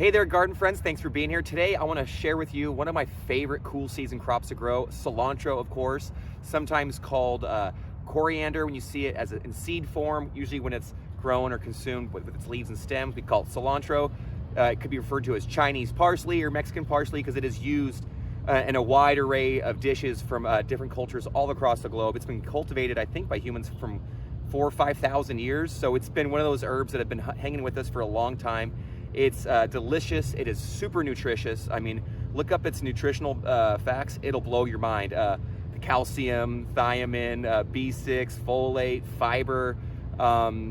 Hey there, garden friends. Thanks for being here. Today, I want to share with you one of my favorite cool season crops to grow, cilantro, of course, sometimes called coriander when you see it in seed form, usually when it's grown or consumed with its leaves and stems. We call it cilantro. It could be referred to as Chinese parsley or Mexican parsley because it is used in a wide array of dishes from different cultures all across the globe. It's been cultivated, I think, by humans from 4,000 or 5,000 years. So it's been one of those herbs that have been hanging with us for a long time. It's delicious. It is super nutritious. I mean, look up its nutritional facts. It'll blow your mind. The calcium, thiamine, B6, folate, fiber,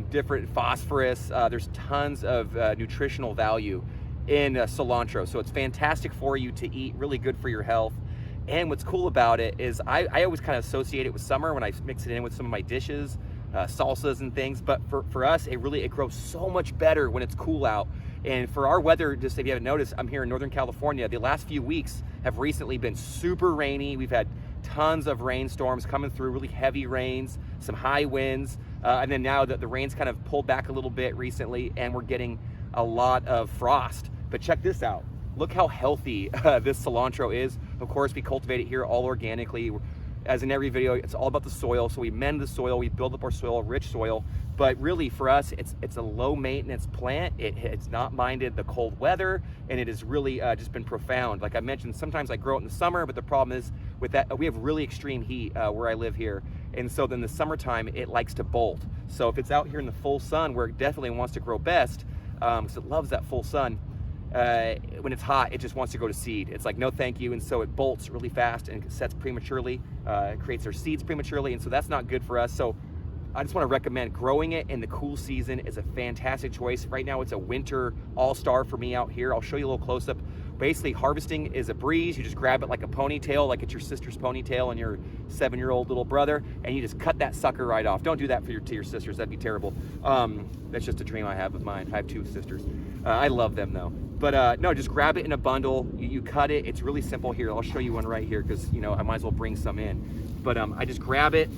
different phosphorus. There's tons of nutritional value in cilantro. So it's fantastic for you to eat, really good for your health. And what's cool about it is I always kind of associate it with summer when I mix it in with some of my dishes, salsas and things. But for us, it grows so much better when it's cool out. And for our weather, just if you haven't noticed, I'm here in Northern California. The last few weeks have recently been super rainy. We've had tons of rainstorms coming through, really heavy rains, some high winds. And then now that the rain's kind of pulled back a little bit recently and we're getting a lot of frost. But check this out. Look how healthy this cilantro is. Of course, we cultivate it here all organically. As in every video, it's all about the soil. So we mend the soil, we build up our soil, rich soil. But really for us, it's a low maintenance plant. It's not minded the cold weather, and it has really just been profound. Like I mentioned, sometimes I grow it in the summer, but the problem is with that, we have really extreme heat where I live here. And so then the summertime, it likes to bolt. So if it's out here in the full sun where it definitely wants to grow best, because it loves that full sun, when it's hot, it just wants to go to seed. It's like, no thank you. And so it bolts really fast and sets prematurely, creates their seeds prematurely. And so that's not good for us. So I just want to recommend growing it in the cool season is a fantastic choice. Right now it's a winter all-star for me out here. I'll show you a little close-up. Basically, harvesting is a breeze. You just grab it like a ponytail, like it's your sister's ponytail and your 7-year-old little brother, and you just cut that sucker right off. Don't do that to your sisters. That'd be terrible. That's just a dream I have of mine. I have 2 sisters. I love them though. But no, just grab it in a bundle. You cut it. It's really simple. Here, I'll show you one right here because, you know, I might as well bring some in. But I just grab it.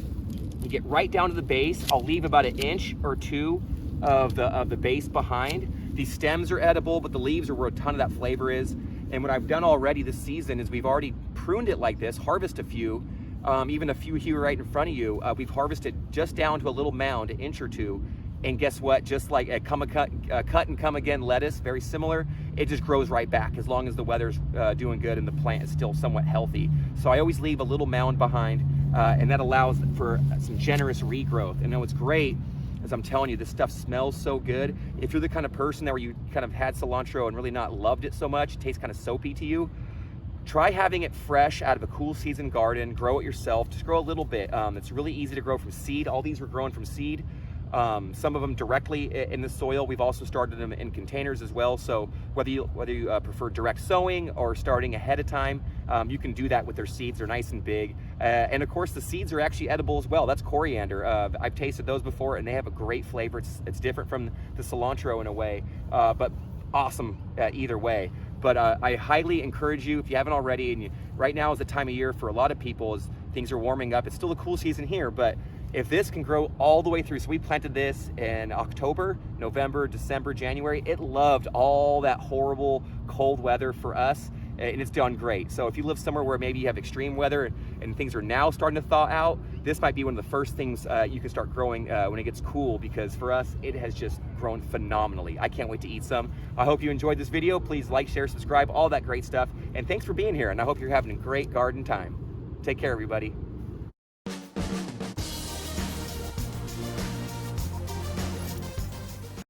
You get right down to the base. I'll leave about 1 inch or 2 of the base behind. These stems are edible, but the leaves are where a ton of that flavor is. And what I've done already this season is we've already pruned it like this, harvest a few, even a few here right in front of you. We've harvested just down to a little mound, 1 inch or 2. And guess what? Just like a cut and come again lettuce, very similar, it just grows right back as long as the weather's doing good and the plant is still somewhat healthy. So I always leave a little mound behind, and that allows for some generous regrowth. And what's great, as I'm telling you, this stuff smells so good. If you're the kind of person that where you kind of had cilantro and really not loved it so much, it tastes kind of soapy to you, try having it fresh out of a cool season garden, grow it yourself, just grow a little bit. It's really easy to grow from seed. All these were grown from seed. Some of them directly in the soil. We've also started them in containers as well. So whether you prefer direct sowing or starting ahead of time, you can do that with their seeds. They're nice and big. And of course the seeds are actually edible as well. That's coriander. I've tasted those before and they have a great flavor. It's different from the cilantro in a way, but awesome either way. But I highly encourage you, if you haven't already, and right now is the time of year for a lot of people as things are warming up. It's still a cool season here, but if this can grow all the way through, so we planted this in October, November, December, January. It loved all that horrible cold weather for us, and it's done great. So if you live somewhere where maybe you have extreme weather and things are now starting to thaw out, this might be one of the first things you can start growing when it gets cool, because for us, it has just grown phenomenally. I can't wait to eat some. I hope you enjoyed this video. Please like, share, subscribe, all that great stuff. And thanks for being here, and I hope you're having a great garden time. Take care, everybody.